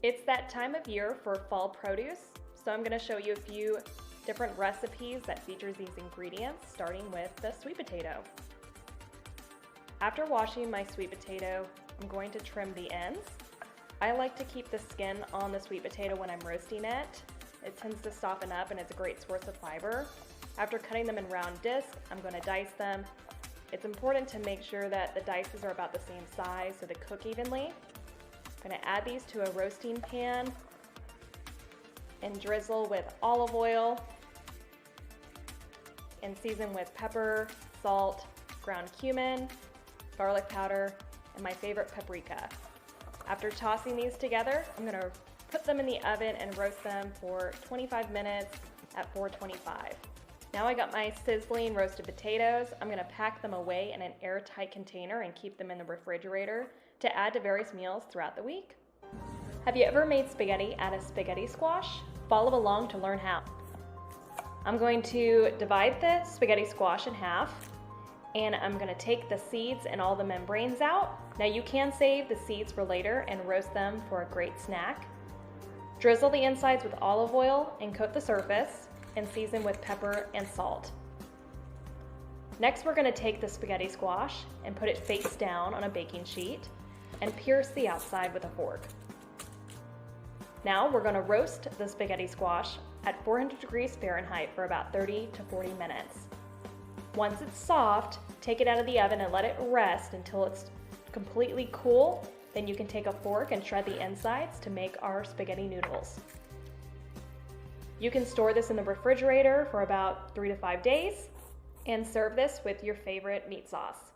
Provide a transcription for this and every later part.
It's that time of year for fall produce, so I'm going to show you a few different recipes that features these ingredients, starting with the sweet potato. After washing my sweet potato, I'm going to trim the ends. I like to keep the skin on the sweet potato when I'm roasting it. It tends to soften up and it's a great source of fiber. After cutting them in round discs, I'm going to dice them. It's important to make sure that the dices are about the same size so they cook evenly. I'm going to add these to a roasting pan and drizzle with olive oil and season with pepper, salt, ground cumin, garlic powder, and my favorite paprika. After tossing these together, I'm going to put them in the oven and roast them for 25 minutes at 425. Now I got my sizzling roasted potatoes. I'm going to pack them away in an airtight container and keep them in the refrigerator to add to various meals throughout the week. Have you ever made spaghetti out of spaghetti squash? Follow along to learn how. I'm going to divide the spaghetti squash in half, and I'm going to take the seeds and all the membranes out. Now you can save the seeds for later and roast them for a great snack. Drizzle the insides with olive oil and coat the surface and season with pepper and salt. Next, we're going to take the spaghetti squash and put it face down on a baking sheet and pierce the outside with a fork. Now we're going to roast the spaghetti squash at 400 degrees Fahrenheit for about 30 to 40 minutes. Once it's soft, take it out of the oven and let it rest until it's completely cool. Then you can take a fork and shred the insides to make our spaghetti noodles. You can store this in the refrigerator for about 3 to 5 days and serve this with your favorite meat sauce.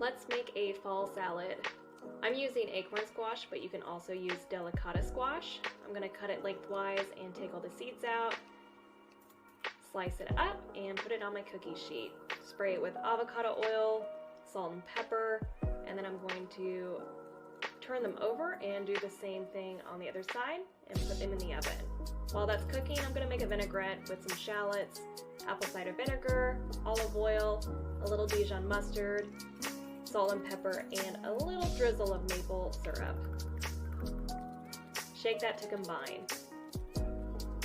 Let's make a fall salad. I'm using acorn squash, but you can also use delicata squash. I'm going to cut it lengthwise and take all the seeds out, slice it up, and put it on my cookie sheet. Spray it with avocado oil, salt and pepper, and then I'm going to turn them over and do the same thing on the other side and put them in the oven. While that's cooking, I'm going to make a vinaigrette with some shallots, apple cider vinegar, olive oil, a little Dijon mustard, salt and pepper, and a little drizzle of maple syrup. Shake that to combine.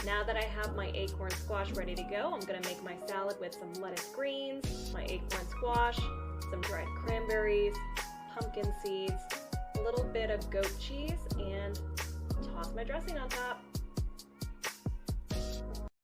Now that I have my acorn squash ready to go, I'm going to make my salad with some lettuce greens, my acorn squash, some dried cranberries, pumpkin seeds, a little bit of goat cheese, and toss my dressing on top.